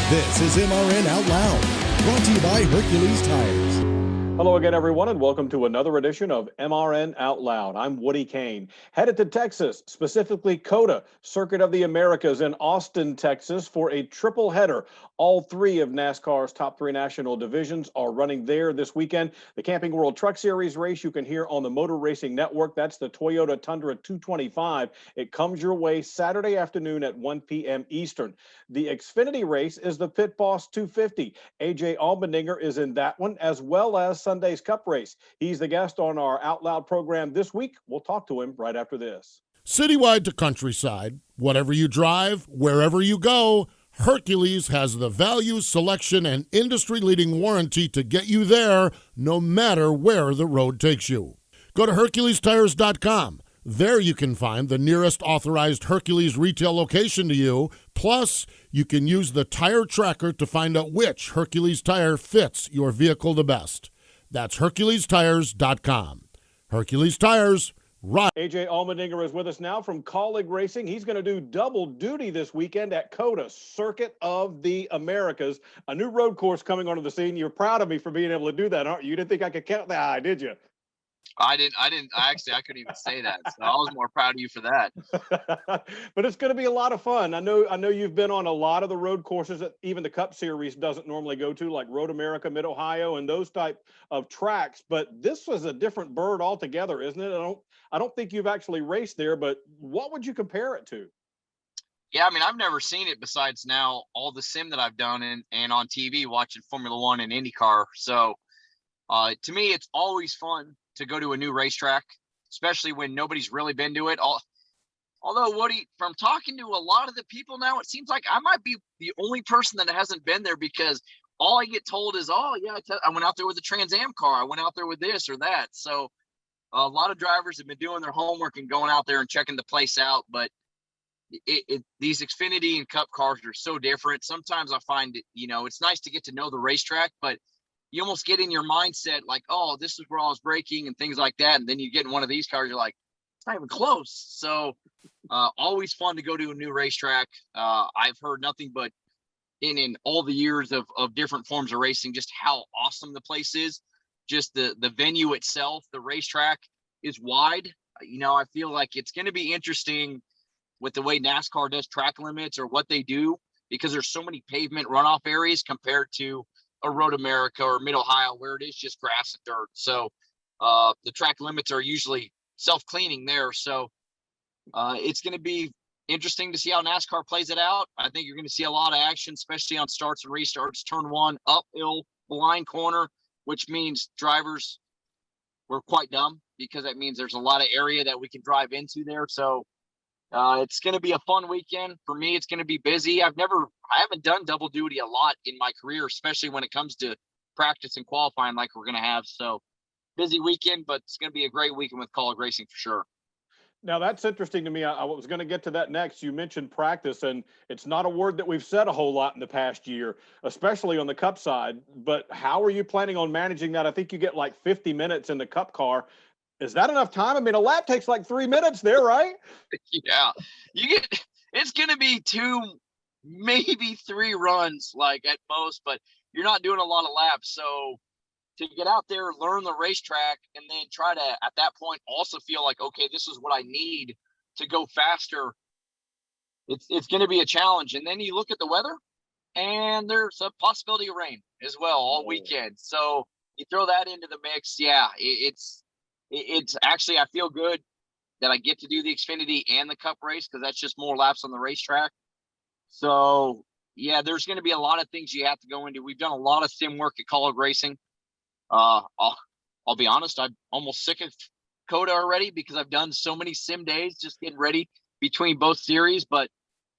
This is MRN Out Loud, brought to you by Hercules Tires. Hello again, everyone, and welcome to another edition of MRN Out Loud. I'm Woody Cain, headed to Texas, specifically COTA, Circuit of the Americas in Austin, Texas, for a triple header. All three of NASCAR's top three national divisions are running there this weekend. The Camping World Truck Series race you can hear on the Motor Racing Network. That's the Toyota Tundra 225. It comes your way Saturday afternoon at 1 p.m. Eastern. The Xfinity race is the Pit Boss 250. AJ Allmendinger is in that one, as well as Sunday's Cup race. He's the guest on our Out Loud program this week. We'll talk to him right after this. Citywide to countryside, whatever you drive, wherever you go, Hercules has the value, selection, and industry-leading warranty to get you there no matter where the road takes you. Go to HerculesTires.com. There you can find the nearest authorized Hercules retail location to you. Plus, you can use the tire tracker to find out which Hercules tire fits your vehicle the best. That's HerculesTires.com. Hercules Tires, right. AJ Allmendinger is with us now from Colleague Racing. He's going to do double duty this weekend at COTA, Circuit of the Americas. A new road course coming onto the scene. You're proud of me for being able to do that, aren't you? You didn't think I could count that high, did you? I couldn't even say that. So I was more proud of you for that. But it's going to be a lot of fun. I know you've been on a lot of the road courses that even the Cup Series doesn't normally go to, like Road America, Mid-Ohio, and those type of tracks. But this was a different bird altogether, isn't it? I don't think you've actually raced there, but what would you compare it to? Yeah, I mean, I've never seen it besides now all the sim that I've done and on TV watching Formula One and IndyCar. So to me, it's always fun to go to a new racetrack, especially when nobody's really been to it. Although, Woody, from talking to a lot of the people now, it seems like I might be the only person that hasn't been there, because all I get told is, oh, yeah, I went out there with a Trans Am car. I went out there with this or that. So a lot of drivers have been doing their homework and going out there and checking the place out. But these Xfinity and Cup cars are so different. Sometimes I find it, it's nice to get to know the racetrack, but you almost get in your mindset like, oh, this is where I was braking and things like that. And then you get in one of these cars, you're like, it's not even close. So always fun to go to a new racetrack. I've heard nothing but in all the years of different forms of racing, just how awesome the place is. Just the venue itself, the racetrack is wide. I feel like it's going to be interesting with the way NASCAR does track limits or what they do, because there's so many pavement runoff areas compared to a Road America or Mid-Ohio where it is just grass and dirt. So the track limits are usually self-cleaning there. So it's going to be interesting to see how NASCAR plays it out. I think you're going to see a lot of action, especially on starts and restarts. Turn one, uphill, blind corner, which means drivers were quite dumb, because that means there's a lot of area that we can drive into there. So it's going to be a fun weekend. For me, it's going to be busy. I haven't done double duty a lot in my career, especially when it comes to practice and qualifying like we're going to have. So busy weekend, but it's going to be a great weekend with Colleague Racing for sure. Now, that's interesting to me. I was going to get to that next. You mentioned practice, and it's not a word that we've said a whole lot in the past year, especially on the Cup side. But how are you planning on managing that? I think you get like 50 minutes in the Cup car. Is that enough time? I mean, a lap takes like 3 minutes there, right? Yeah, it's going to be 2, maybe 3 runs, like at most, but you're not doing a lot of laps. So to get out there, learn the racetrack, and then try to, at that point, also feel like, okay, this is what I need to go faster. It's going to be a challenge. And then you look at the weather, and there's a possibility of rain as well all weekend. So you throw that into the mix. Yeah, it's actually, I feel good that I get to do the Xfinity and the Cup race, because that's just more laps on the racetrack. So yeah, there's going to be a lot of things you have to go into. We've done a lot of sim work at Colleague Racing. I'll be honest, I'm almost sick of COTA already, because I've done so many sim days just getting ready between both series. But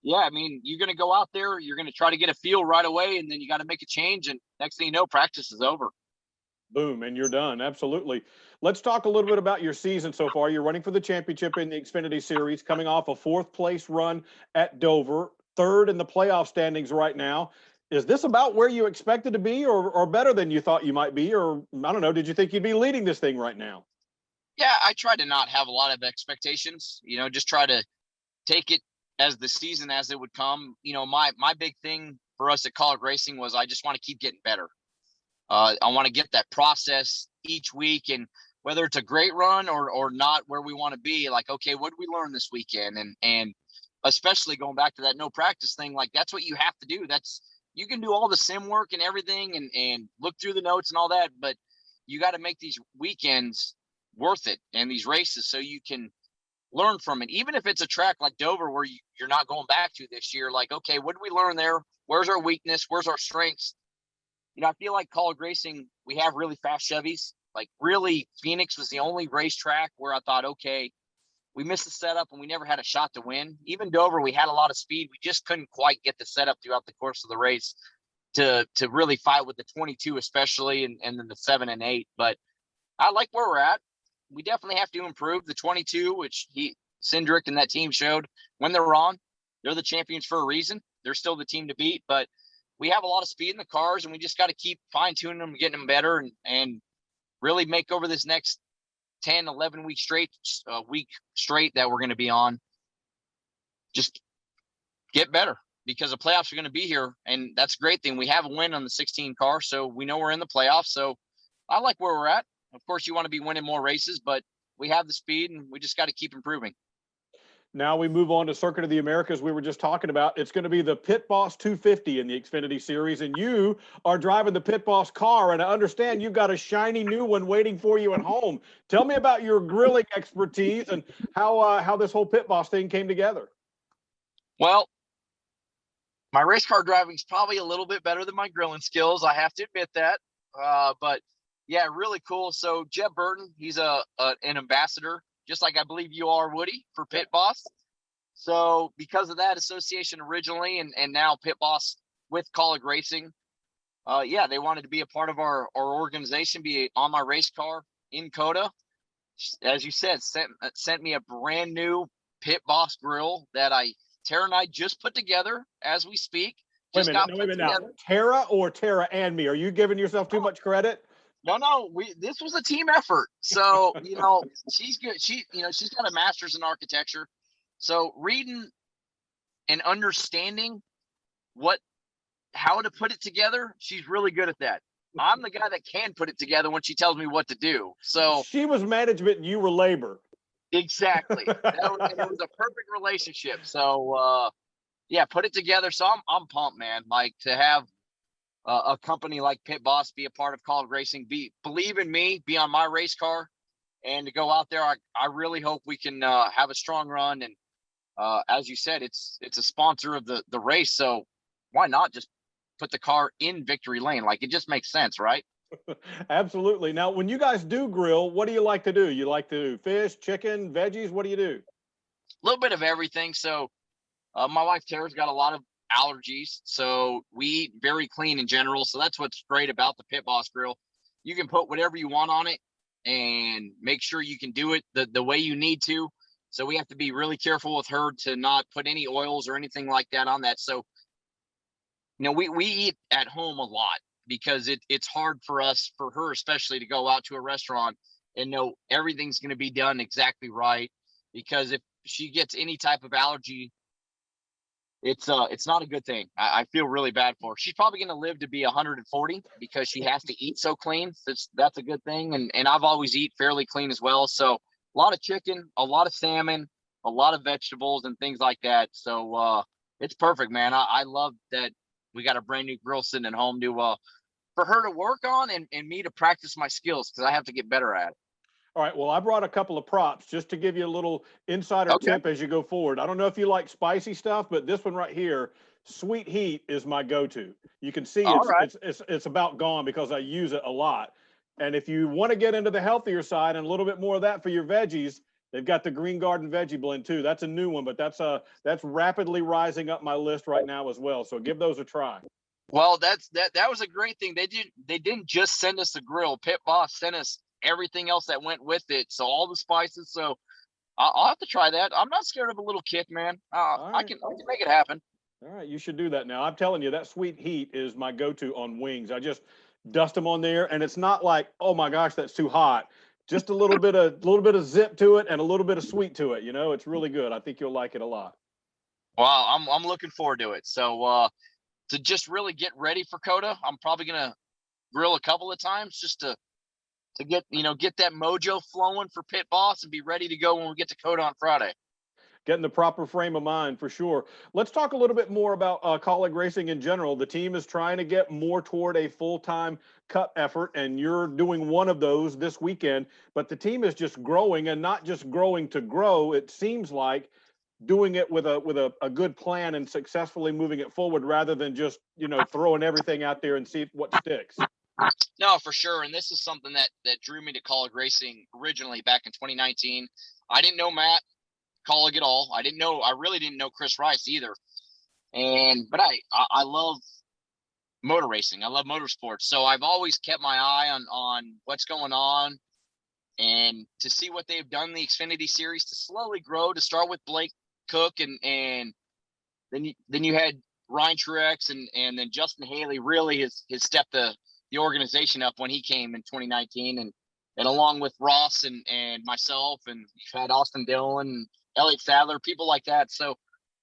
yeah, I mean, you're going to go out there, you're going to try to get a feel right away, and then you got to make a change. And next thing you know, practice is over. Boom, and you're done. Absolutely. Let's talk a little bit about your season so far. You're running for the championship in the Xfinity Series, coming off a 4th place run at Dover, 3rd in the playoff standings right now. Is this about where you expected to be, or better than you thought you might be? Or, I don't know, did you think you'd be leading this thing right now? Yeah, I try to not have a lot of expectations, just try to take it as the season as it would come. My big thing for us at College Racing was I just want to keep getting better. I want to get that process each week, and whether it's a great run or not where we want to be, like, okay, what did we learn this weekend? And especially going back to that no practice thing, like that's what you have to do. You can do all the sim work and everything and look through the notes and all that, but you got to make these weekends worth it and these races so you can learn from it. Even if it's a track like Dover where you're not going back to this year, like, okay, what did we learn there? Where's our weakness? Where's our strengths? I feel like College Racing, we have really fast Chevys. Like, really, Phoenix was the only racetrack where I thought, okay, we missed the setup and we never had a shot to win. Even Dover, we had a lot of speed. We just couldn't quite get the setup throughout the course of the race to really fight with the 22 especially, and then the 7 and 8. But I like where we're at. We definitely have to improve the 22, which Cindric and that team showed when they're on. They're the champions for a reason. They're still the team to beat, but we have a lot of speed in the cars, and we just got to keep fine-tuning them, getting them better, and really make over this next 10, 11 week straight that we're going to be on. Just get better, because the playoffs are going to be here, and that's a great thing. We have a win on the 16 car, so we know we're in the playoffs. So I like where we're at. Of course, you want to be winning more races, but we have the speed, and we just got to keep improving. Now we move on to Circuit of the Americas we were just talking about. It's going to be the Pit Boss 250 in the Xfinity Series, and you are driving the Pit Boss car, and I understand you've got a shiny new one waiting for you at home. Tell me about your grilling expertise and how this whole Pit Boss thing came together. Well, my race car driving is probably a little bit better than my grilling skills. I have to admit that. But yeah, really cool. So Jeb Burton, he's an ambassador, just like I believe you are, Woody, for Pit Boss. So because of that association originally, and now Pit Boss with College Racing, they wanted to be a part of our organization, be on my race car in COTA. As you said, sent me a brand new Pit Boss grill that Tara and I just put together as we speak. Wait a minute now. Tara or Tara and me? Are you giving yourself too much credit? No, this was a team effort. So, she's good. She's got a master's in architecture. So reading and understanding how to put it together, she's really good at that. I'm the guy that can put it together when she tells me what to do. So she was management and you were labor. Exactly. It was a perfect relationship. So, put it together. So I'm pumped, man. Like, to have a company like Pit Boss be a part of College Racing, believe in me, be on my race car, and to go out there. I really hope we can have a strong run. And as you said, it's a sponsor of the race, so why not just put the car in victory lane? Like, it just makes sense, right? Absolutely. Now, when you guys do grill, what do you like to do? You like to do fish, chicken, veggies? What do you do? A little bit of everything. So my wife Tara's got a lot of allergies, so we eat very clean in general. So that's what's great about the Pit Boss grill. You can put whatever you want on it and make sure you can do it the way you need to. So we have to be really careful with her to not put any oils or anything like that on that. So, we eat at home a lot, because it's hard for her especially, to go out to a restaurant and know everything's going to be done exactly right. Because if she gets any type of allergy, it's not a good thing. I feel really bad for her. She's probably going to live to be 140 because she has to eat so clean. That's a good thing. And I've always eat fairly clean as well. So a lot of chicken, a lot of salmon, a lot of vegetables and things like that. So it's perfect, man. I love that we got a brand new grill sitting at home for her to work on and me to practice my skills, because I have to get better at it. All right. Well, I brought a couple of props just to give you a little insider tip as you go forward. I don't know if you like spicy stuff, but this one right here, Sweet Heat, is my go-to. You can see it's about gone because I use it a lot. And if you want to get into the healthier side and a little bit more of that for your veggies, they've got the Green Garden Veggie Blend too. That's a new one, but that's rapidly rising up my list right now as well. So give those a try. Well, that was a great thing. They didn't just send us the grill. Pit Boss sent us everything else that went with it. So all the spices. So I'll have to try that. I'm not scared of a little kick, man. Right. I can make it happen. All right. You should do that now. I'm telling you, that Sweet Heat is my go-to on wings. I just dust them on there, and it's not like, oh my gosh, that's too hot. Just a little bit of zip to it and a little bit of sweet to it. It's really good. I think you'll like it a lot. Wow. I'm looking forward to it. So, to just really get ready for COTA. I'm probably going to grill a couple of times just to get, get that mojo flowing for Pit Boss and be ready to go when we get to COTA on Friday. Getting the proper frame of mind for sure. Let's talk a little bit more about colleague racing in general. The team is trying to get more toward a full-time cup effort, and you're doing one of those this weekend. But the team is just growing, and not just growing to grow. It seems like doing it with a good plan and successfully moving it forward, rather than just throwing everything out there and see what sticks. No, for sure. And this is something that drew me to colleague racing originally back in 2019. I didn't know Matt Colleague at all. I really didn't know Chris Rice either. But I love motor racing. I love motorsports. So I've always kept my eye on what's going on, and to see what they've done in the Xfinity series to slowly grow, to start with Blake Cook and then you had Ryan Truex and then Justin Haley really has stepped the organization up when he came in 2019, and along with Ross and myself, and you've had Austin Dillon, Elliott Sadler, people like that. So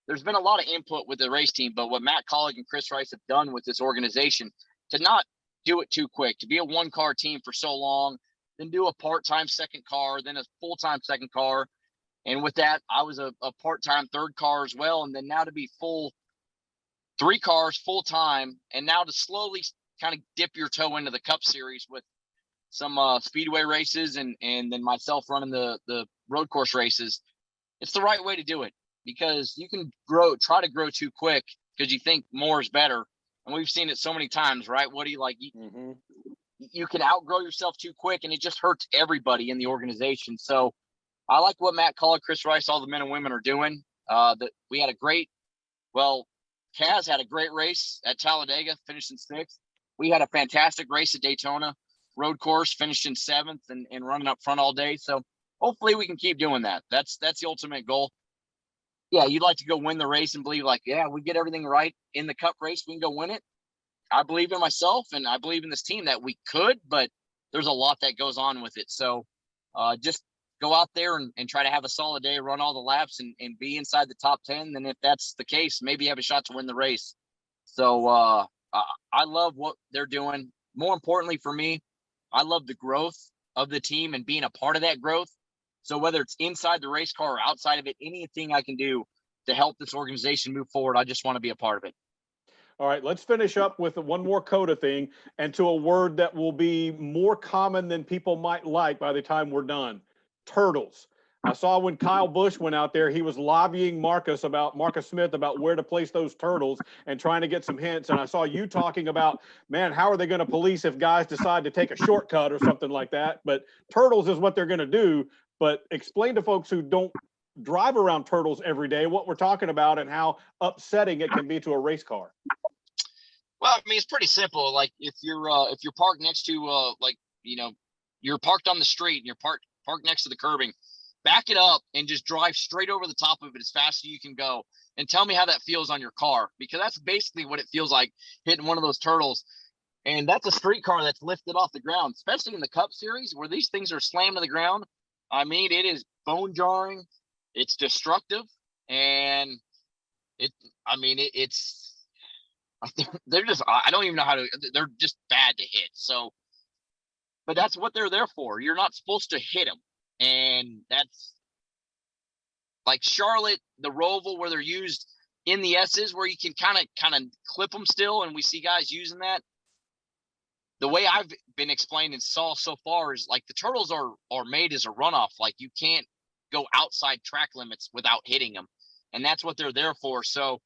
there's been a lot of input with the race team, but what Matt Colleague and Chris Rice have done with this organization, to not do it too quick, to be a one-car team for so long, then do a part-time second car, then a full-time second car. And with that, I was a part-time third car as well. And then now to be full 3 cars full-time, and now to slowly kind of dip your toe into the Cup Series with some speedway races and then myself running the road course races. It's the right way to do it, because you can try to grow too quick because you think more is better. And we've seen it so many times, right? Woody, like you can outgrow yourself too quick, and it just hurts everybody in the organization. So I like what Matt Colleague, Chris Rice, all the men and women are doing. We had Kaz had a great race at Talladega, finished in 6th. We had a fantastic race at Daytona road course, finished in 7th and running up front all day. So hopefully we can keep doing that. That's the ultimate goal. Yeah, you'd like to go win the race and believe we get everything right in the Cup race, we can go win it. I believe in myself and I believe in this team that we could, but there's a lot that goes on with it. So just go out there and try to have a solid day, run all the laps and be inside the top 10. Then if that's the case, maybe have a shot to win the race. So I love what they're doing. More importantly for me, I love the growth of the team and being a part of that growth. So whether it's inside the race car or outside of it, anything I can do to help this organization move forward, I just want to be a part of it. All right, let's finish up with one more COTA thing, and to a word that will be more common than people might like by the time we're done: turtles. I saw when Kyle Busch went out there, he was lobbying Marcus Smith about where to place those turtles and trying to get some hints. And I saw you talking about, man, how are they going to police if guys decide to take a shortcut or something like that? But turtles is what they're going to do. But explain to folks who don't drive around turtles every day what we're talking about and how upsetting it can be to a race car. Well, I mean, it's pretty simple. Like if you're parked next to you're parked on the street and you're parked next to the curbing, back it up and just drive straight over the top of it as fast as you can go, and tell me how that feels on your car, because that's basically what it feels like hitting one of those turtles. And that's a street car that's lifted off the ground, especially in the Cup Series where these things are slammed to the ground. I mean, it is bone jarring, it's destructive, and they're just, I don't even know they're just bad to hit. So, but that's what they're there for. You're not supposed to hit them. And that's like Charlotte, the Roval, where they're used in the S's, where you can kind of clip them still. And we see guys using that. The way I've been explained and saw so far is like the turtles are made as a runoff. Like you can't go outside track limits without hitting them. And that's what they're there for. So,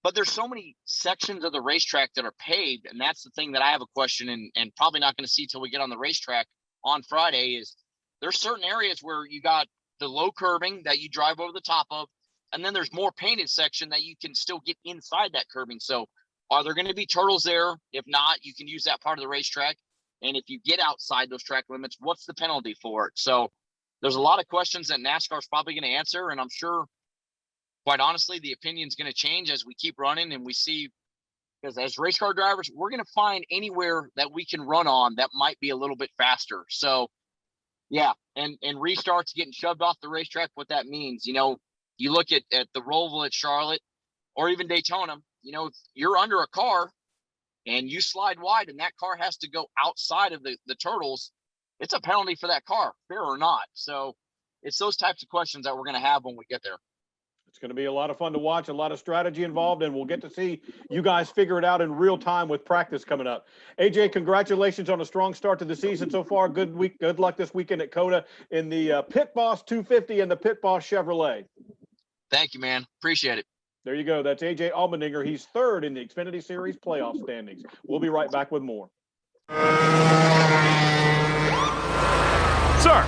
but there's so many sections of the racetrack that are paved. And that's the thing that I have a question and probably not going to see till we get on the racetrack on Friday is, there's certain areas where you got the low curbing that you drive over the top of, and then there's more painted section that you can still get inside that curbing. So are there going to be turtles there? If not, you can use that part of the racetrack. And if you get outside those track limits, what's the penalty for it? So there's a lot of questions that NASCAR is probably going to answer. And I'm sure, quite honestly, the opinion's going to change as we keep running and we see, because as race car drivers, we're going to find anywhere that we can run on that might be a little bit faster. So yeah, and restarts getting shoved off the racetrack, what that means. You look at the Roval at Charlotte or even Daytona, you're under a car and you slide wide and that car has to go outside of the turtles, it's a penalty for that car, fair or not. So it's those types of questions that we're going to have when we get there. It's going to be a lot of fun to watch, a lot of strategy involved, and we'll get to see you guys figure it out in real time with practice coming up. AJ, congratulations on a strong start to the season so far. Good week. Good luck this weekend at COTA in the Pit Boss 250 and the Pit Boss Chevrolet. Thank you, man. Appreciate it. There you go. That's AJ Allmendinger. He's third in the Xfinity Series playoff standings. We'll be right back with more. Sir,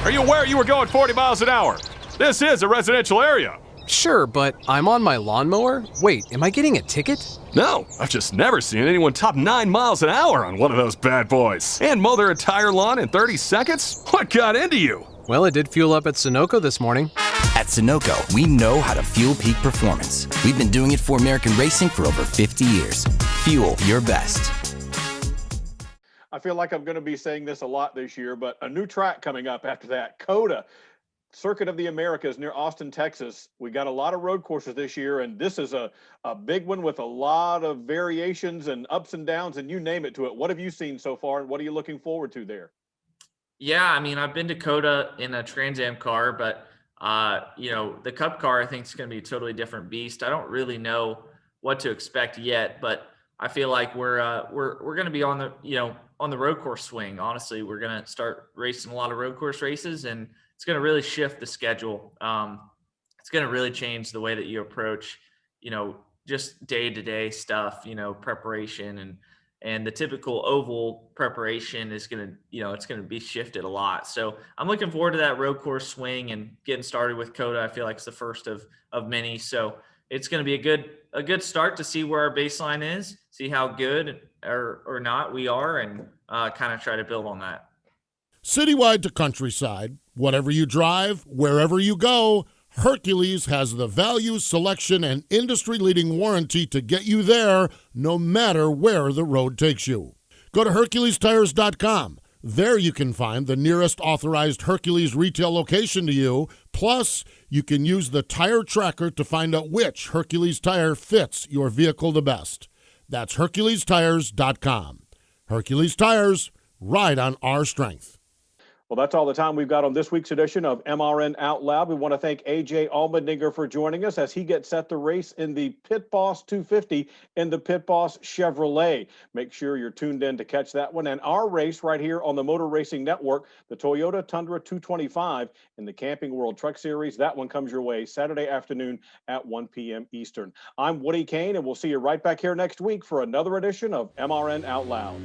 are you aware you were going 40 miles an hour? This is a residential area. Sure, but I'm on my lawnmower? Wait, am I getting a ticket? No, I've just never seen anyone top 9 miles an hour on one of those bad boys. And mow their entire lawn in 30 seconds? What got into you? Well, it did fuel up at Sunoco this morning. At Sunoco, we know how to fuel peak performance. We've been doing it for American racing for over 50 years. Fuel your best. I feel like I'm going to be saying this a lot this year, but a new track coming up after that, COTA. Circuit of the Americas near Austin, Texas. We got a lot of road courses this year, and this is a big one with a lot of variations and ups and downs, and you name it to it. What have you seen so far, and what are you looking forward to there? Yeah, I mean, I've been to COTA in a Trans Am car, but the Cup car I think is going to be a totally different beast. I don't really know what to expect yet, but I feel like we're going to be on the road course swing. Honestly, we're going to start racing a lot of road course races, and it's going to really shift the schedule. It's going to really change the way that you approach, just day-to-day stuff, preparation and the typical oval preparation is going to, it's going to be shifted a lot. So I'm looking forward to that road course swing and getting started with COTA. I feel like it's the first of many. So it's going to be a good start to see where our baseline is, see how good or not we are, and kind of try to build on that. Citywide to countryside, whatever you drive, wherever you go, Hercules has the value, selection, and industry-leading warranty to get you there no matter where the road takes you. Go to HerculesTires.com. There you can find the nearest authorized Hercules retail location to you. Plus, you can use the tire tracker to find out which Hercules tire fits your vehicle the best. That's HerculesTires.com. Hercules Tires, ride on our strength. Well, that's all the time we've got on this week's edition of MRN Out Loud. We want to thank AJ Allmendinger for joining us as he gets set to race in the Pit Boss 250 in the Pit Boss Chevrolet. Make sure you're tuned in to catch that one. And our race right here on the Motor Racing Network, the Toyota Tundra 225 in the Camping World Truck Series. That one comes your way Saturday afternoon at 1 p.m. Eastern. I'm Woody Cain, and we'll see you right back here next week for another edition of MRN Out Loud.